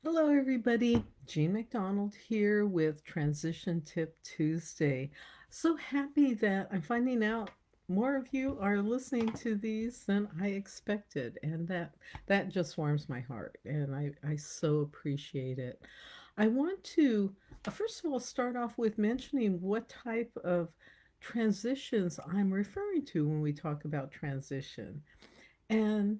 Hello, everybody. Jean McDonald here with Transition Tip Tuesday. So happy that I'm finding out more of you are listening to these than I expected, and that just warms my heart, and I so appreciate it. I want to first of all start off with mentioning what type of transitions I'm referring to when we talk about transition. And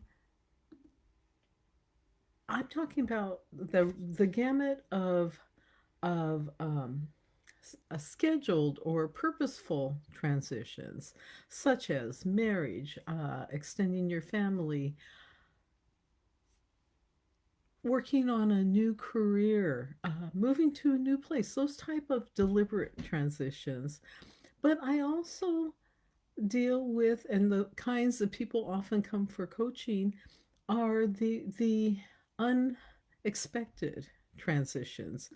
I'm talking about the gamut of scheduled or purposeful transitions, such as marriage, extending your family, working on a new career, moving to a new place. Those type of deliberate transitions. But I also deal with, and the kinds that people often come for coaching are the unexpected transitions,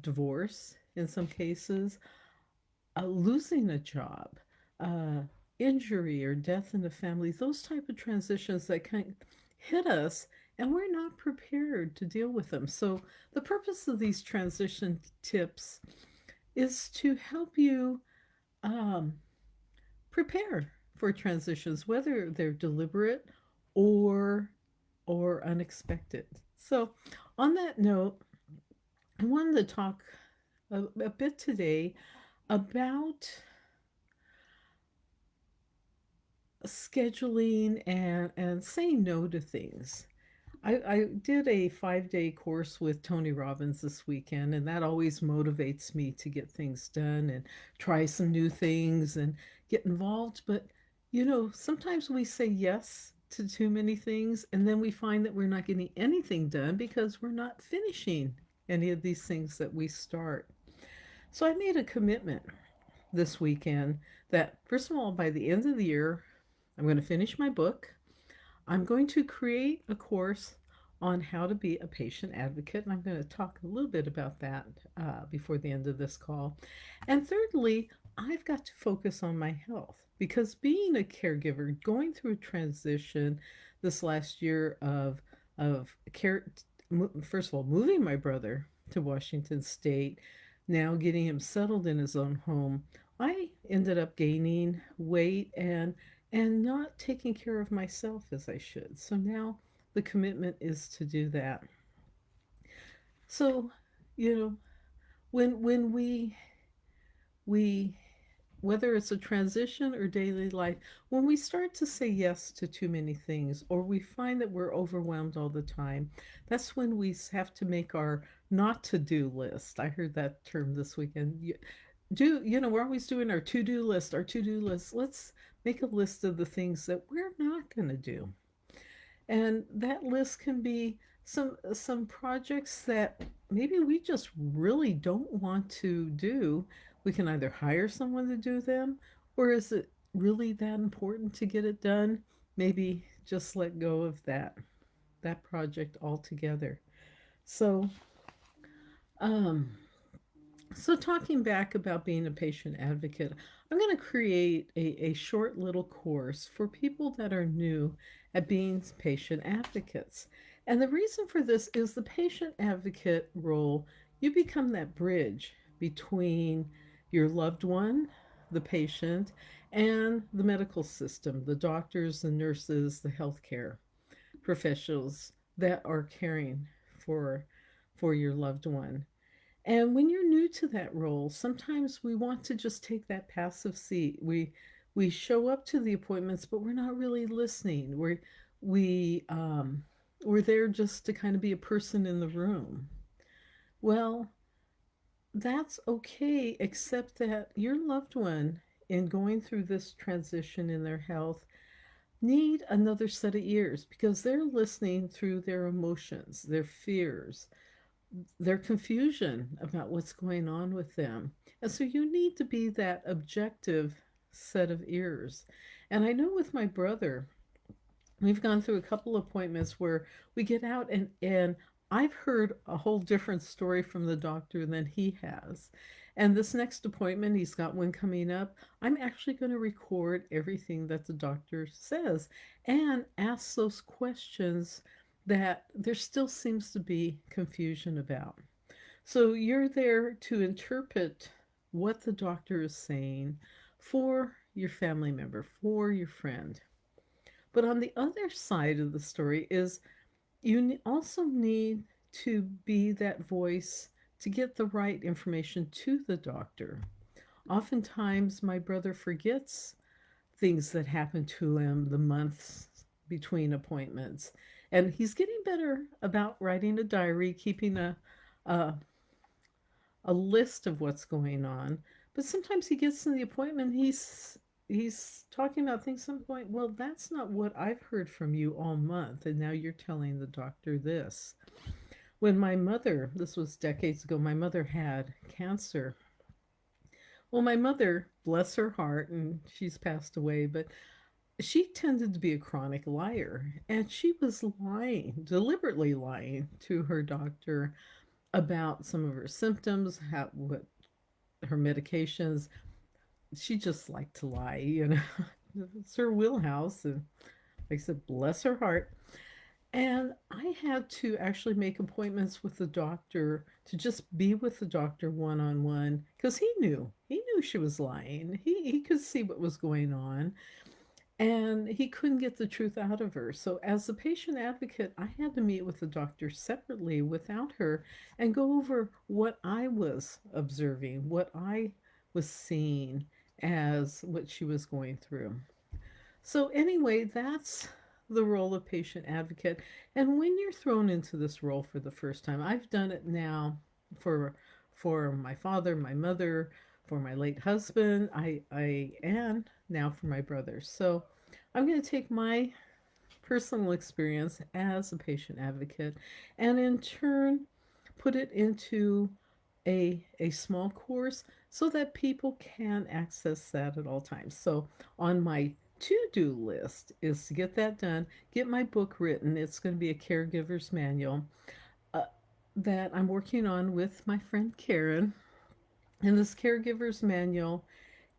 divorce in some cases, losing a job, uh, injury or death in the family, those type of transitions that kind of hit us and we're not prepared to deal with them. So the purpose of these transition tips is to help you um, prepare for transitions, whether they're deliberate or or unexpected. So on that note, I wanted to talk a bit today about scheduling and saying no to things. I did a 5 day course with Tony Robbins this weekend, and that always motivates me to get things done and try some new things and get involved. But, sometimes we say yes to too many things, and then we find that we're not getting anything done because we're not finishing any of these things that we start. So I made a commitment this weekend that, first of all, by the end of the year, I'm going to finish my book. I'm going to create a course on how to be a patient advocate, and I'm going to talk a little bit about that before the end of this call. And thirdly, I've got to focus on my health because being a caregiver, going through a transition this last year of care, first of all, moving my brother to Washington State, now getting him settled in his own home, I ended up gaining weight and not taking care of myself as I should. So now the commitment is to do that. So, you know, when we whether it's a transition or daily life, when we start to say yes to too many things or we find that we're overwhelmed all the time, that's when we have to make our not to do list. I heard that term this weekend. We're always doing our to-do list. Let's make a list of the things that we're not going to do. And that list can be some projects that maybe we just really don't want to do. We can either hire someone to do them, or is it really that important to get it done? Maybe just let go of that project altogether. So, um, So, talking back about being a patient advocate, I'm going to create a short little course for people that are new at being patient advocates. And the reason for this is the patient advocate role, you become that bridge between your loved one, the patient, and the medical system, the doctors, the nurses, the healthcare professionals that are caring for for your loved one. And when you're new to that role, sometimes we want to just take that passive seat. We show up to the appointments, but we're not really listening. We we're there just to kind of be a person in the room. Well, that's okay, except that your loved one, in going through this transition in their health, need another set of ears because they're listening through their emotions, their fears, their confusion about what's going on with them. And so you need to be that objective set of ears. And I know with my brother, we've gone through a couple appointments where we get out and I've heard a whole different story from the doctor than he has. And this next appointment, he's got one coming up. I'm actually going to record everything that the doctor says and ask those questions that there still seems to be confusion about. So you're there to interpret what the doctor is saying for your family member, for your friend. But on the other side of the story is you also need to be that voice to get the right information to the doctor. Oftentimes, my brother forgets things that happened to him the months between appointments. And he's getting better about writing a diary, keeping a, a list of what's going on. But sometimes he gets in the appointment, he's talking about things some point, well, that's not what I've heard from you all month, and now you're telling the doctor this. When my mother, this was decades ago, my mother had cancer. Well, my mother, bless her heart, and she's passed away, but she tended to be a chronic liar, and she was lying, deliberately lying to her doctor about some of her symptoms, how what her medications. She just liked to lie, you know. It's her wheelhouse, and like I said, bless her heart. And I had to actually make appointments with the doctor to just be with the doctor one on one because he knew she was lying. He could see what was going on, and he couldn't get the truth out of her. So, as a patient advocate, I had to meet with the doctor separately without her and go over what I was observing, what I was seeing as what she was going through. So, anyway, that's the role of patient advocate. And when you're thrown into this role for the first time, I've done it now for my father, my mother, for my late husband, I and now for my brother. So I'm going to take my personal experience as a patient advocate and in turn put it into a small course so that people can access that at all times. So on my to-do list is to get that done, get my book written. It's going to be a caregiver's manual uh, that I'm working on with my friend Karen. And this caregiver's manual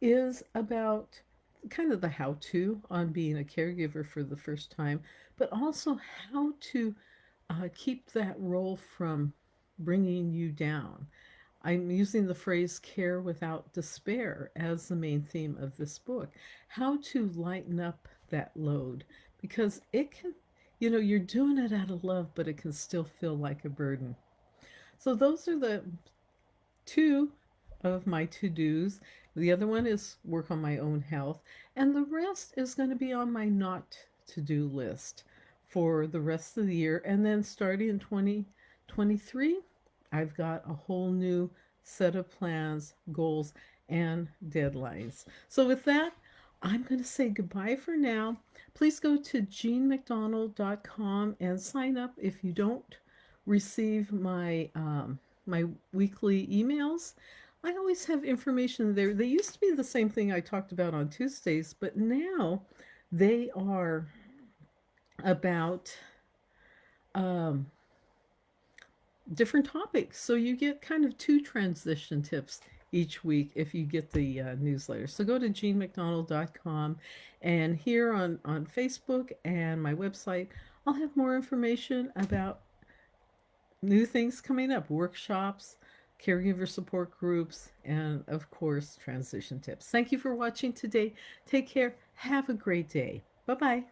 is about kind of the how to on being a caregiver for the first time, but also how to keep that role from bringing you down. I'm using the phrase care without despair as the main theme of this book. How to lighten up that load because it can, you're doing it out of love, but it can still feel like a burden. So, those are the two of my to dos. The other one is work on my own health, and the rest is going to be on my not to do list for the rest of the year. And then starting in 2023, I've got a whole new set of plans, goals, and deadlines. So, with that, I'm going to say goodbye for now. Please go to jeanmcdonald.com and sign up if you don't receive my weekly emails. I always have information there. They used to be the same thing I talked about on Tuesdays, but now they are about um, different topics. So you get kind of two transition tips each week if you get the newsletter. So go to jeanmcdonald.com, and here on Facebook and my website, I'll have more information about new things coming up, workshops, caregiver support groups, and of course, transition tips. Thank you for watching today. Take care. Have a great day. Bye bye.